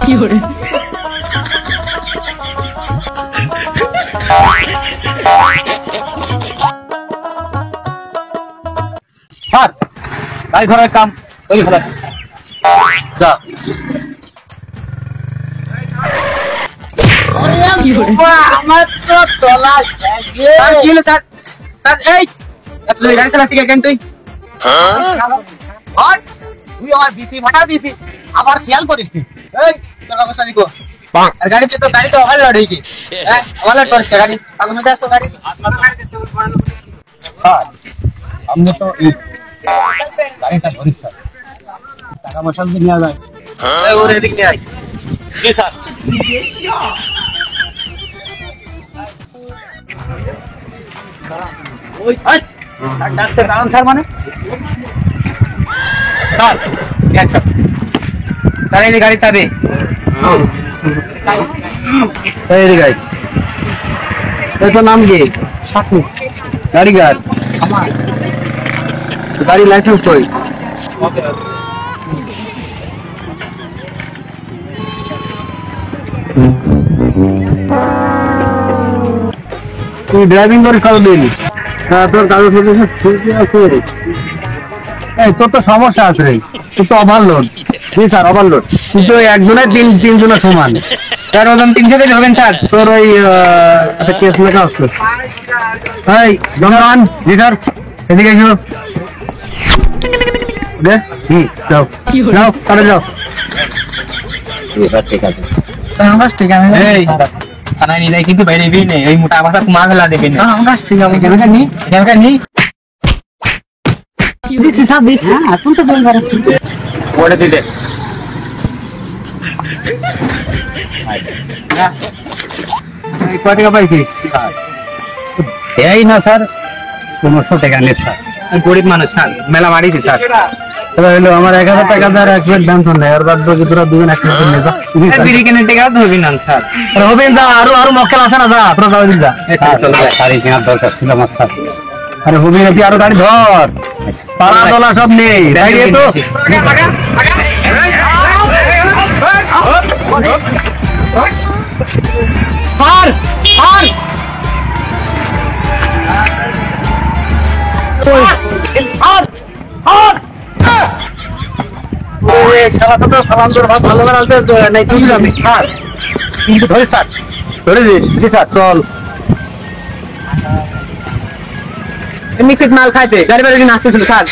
কি হরে স্যার গাড়ি ধরার কাম তৈরি হলো যা আমার তো তলা স্যার কি হলো স্যার স্যার এই তুই গাড়ি চালাচ্ছিস কেন তুই আর তুই আমার বিসি ফাটা দিছি আবার খেয়াল করিস তুই এই তোর অবস্থা দেখো আর গাড়িতে তো ওভার লোড হই কি হ্যাঁ ওভার লোড করিস গাড়ি আগুন মধ্যে আসতো গাড়ি স্যার আমরা তো এই গাড়িটা ধরিস স্যার টাকা পয়সা দিয়ে নিয়ে যায় এই ওরে এদিক নিয়ে আয় জি স্যার ওই ডাক্তার কারণ স্যার মানে স্যার yes স্যার তাহলে এই গাড়ি চাবি এই গাড়ি এই তো নাম কি সাকু গাড়ি গাড় আমার গাড়ি লাইসেন্স কই তুই ড্রাইভিং করে কতদিন তোর কাগজপত্র ঠিক আছে এই তোর তো সমস্যা আছে রে তুই তো ওভারলোড জি স্যার ওভারলোড কিন্তু একজনের তিনজনের সমান তার ওজন 300 কেজি হবেন স্যার তোর ওই একটা কেস লেখা আছে এই জনগণ জি স্যার এদিকে এসো দে যাও যাও তাহলে যাও ঠিক আছে ঠিক আছে এই থানায় নিয়ে যায় কিন্তু বাইরে নেই ওই মোটা আবাসা কুমা ফেলা দেবে না আমরা ঠিক আছে কেন নি দিছি স্যার দিছি এখন তো বল পারছি ওরে দিতে এই কত টাকা পাইছি এই না স্যার 1500 টাকা নেই স্যার গরিব মানুষ স্যার মেলা মারিছি স্যার তাহলে হলো আমার 1000 টাকা দ্বারা এক প্লেট দাম তো নাই আর বাদ বাকি তোরা দুজন এক প্লেট নিয়ে যা বিড়ি কেনার টাকা ধরবি না স্যার হবে না আরো মক্কেল আছে না যা তোরা দাও দিন যা চলো গাড়ি কেনার দরকার ছিল আমার স্যার আরে হবে নাকি আরো গাড়ি ধর পাড়া দলা সব নেই গাড়ি তো স্যার স্যার সালাম তোর ভাত ভালো করে আনতে নাই তুমি যাবি স্যার কিন্তু ধরে স্যার ধরে জি স্যার চল মিক্সড মাল খাইতে গাড়ি বাড়ি নাচতে ছিল স্যার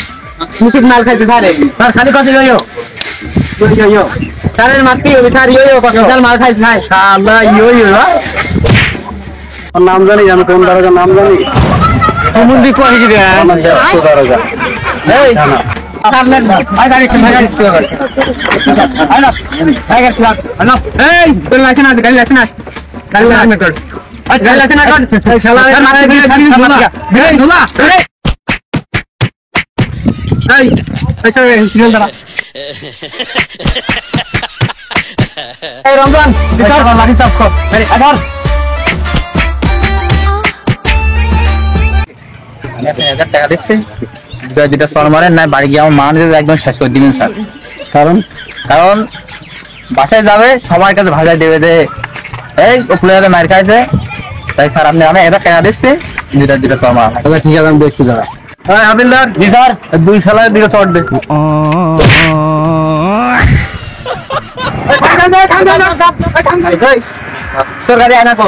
মিক্সড মাল খাইতে স্যার স্যার খালি কথা ইয়ো ইয়ো স্যারের মারতে হবে স্যার ইয়ো কথা মাল খাইতে স্যার শালা ইয়ো নাম জানি জানো কোন দারোগা নাম জানি সমুদ্রি কই কি রে আমার দেশে দারোগা এই আপনার ভাই গাড়ি গাড়ি আয় না ভাই গাড়ি আয় না এই চল না না গাড়ি আছে না গাড়ি লাগবে তোর আজ গাড়ি আছে না কর শালা মারতে দিলে খালি এই ধুলা এই এই সিগন্যাল দাঁড়া এই রমজান স্যার লাঠি চাপ কর আরে আবার টাকা দিচ্ছে যেটা সর মারেন না বাড়ি গিয়ে আমার মা একদম শেষ করে দিবেন স্যার কারণ বাসায় যাবে সবার কাছে ভাজা দেবে দে এই উপরে মার খাইছে তাই স্যার আপনি আমি এটা টাকা দিচ্ছি দুটা সর মার ঠিক আছে আমি দেখছি দাঁড়া হ্যাঁ হাবিলদার জি স্যার দুই শালায় দিকে চট দে তোর গাড়ি আনা কো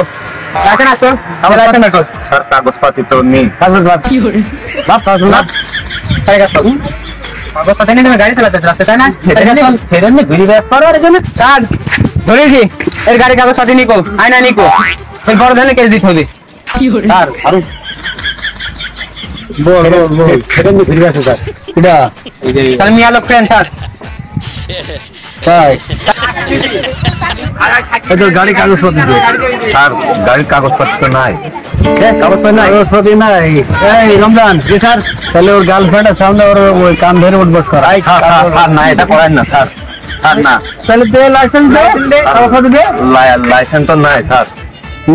আছে না তোর আমার আছে না কো স্যার কাগজপাতি তো নেই কাগজপাতি কি হরে বাপ কাগজ তাই গেছ কাগজপাতি নেই তুমি গাড়ি চালাতে রাস্তা তাই না ফেরেন নি ঘুরি ব্যাক করো আর জন্য চার ধরেছি এর গাড়ি কাগজপাতি নিকো আয়না নিকো এর বড় ধরনের কেস দিতে হবে কি হরে স্যার আরো বল ফেরেন নি ঘুরে আসে স্যার এটা স্যার মিয়া লোক ফ্রেন্ড স্যার তাই এটা গাড়ি কাগজপত্র স্যার গাড়ির কাগজপত্র নাই কাগজপত্র নাই কাগজপত্র নাই এই রমজান জি স্যার তাহলে ওর গার্লফ্রেন্ডের সামনে ওর ওই কান ধরে উঠবস কর স্যার না এটা করেন না স্যার স্যার না তাহলে দে লাইসেন্স দে কাগজপত্র দে লাইসেন্স তো নাই স্যার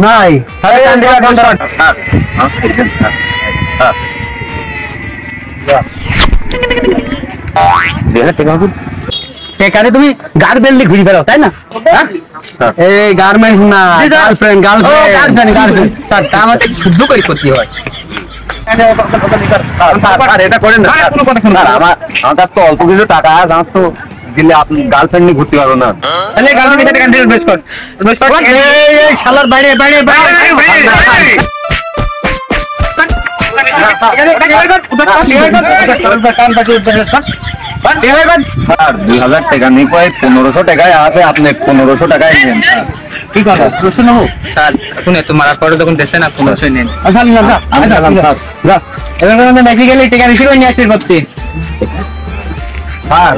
নাই তাহলে কান ধরে স্যার স্যার 2,000 টাকা হবে? এখানে তুমি গার্মেন্টে ঘুরে বেড়াও তাই না? হ্যাঁ? স্যার এই গার্মেন্ট না, জি, স্যার। Girlfriend girlfriend. স্যার তা আমাদের শুদ্ধ করে করতে হয়। স্যার এটা করেন না স্যার। স্যার, আমার কাছে তো অল্প কিছু টাকা আছে, আমার তো দিলে আপনি গার্লফ্রেন্ড নিয়ে ঘুরতে পারবো না। তাহলে গার্লফ্রেন্ড টাকা ইনভেস্ট কর। ইনভেস্ট কর। এই শালার বাইরে বাইরে বাইরে স্যার 2,000 টাকা নিয়ে কয়ে 1500 টাকায় আছে, আপনি 1500 টাকায় নেন স্যার। কি কথা প্রশ্ন নেবো? স্যার শুনে তো মারার পরে যখন দেশে না কোনো নেন। আচ্ছা না যা আমি গেলাম স্যার। যা এবার আমাদের বেসিক্যালি টাকা বেশি করে নিয়ে আসতে পারছি। স্যার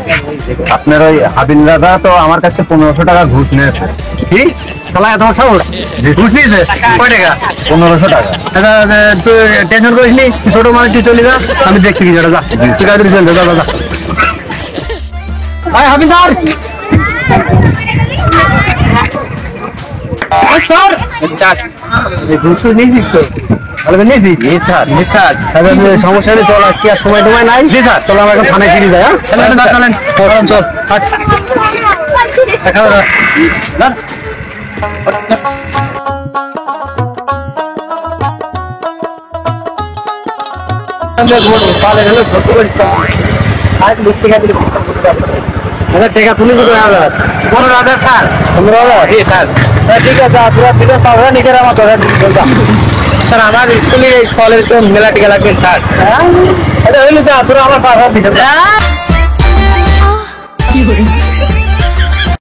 আপনার ওই হাবিল দাদা তো আমার কাছে 1500 টাকা ঘুষ নিয়েছে। কি শালা এত সাহস ঘুষ নিয়েছে কয় টাকা? 1500 টাকা। আচ্ছা, তুই টেনশন করিস নি, ছোট মানুষ তুই চলে যা, আমি দেখছি কি যা তুই কাজে চলে যা যা যা। ভাই হাবিলদার স্যার ঘুষ নিয়েছিস তো? তাহলে নিয়েছি জি স্যার। স্যার সমস্যা নেই, চল আজকে আর সময় টময় নাই। জি স্যার চলো আমরা এখন থানায় ফিরে যাই। হ্যাঁ চলেন চল হাট। দেখা হবে না। টাকা তুলে দিতে হবে 15,000 স্যার। 15,000 স্যার। ঠিক আছে আপনারা দিলে পাবেন, নিজের আমার স্যার আমার স্কুলে এই ফলের তো মেলা টিকা লাগবে স্যার। এটা হইলে তো আপনারা আমার 5,000 দিতে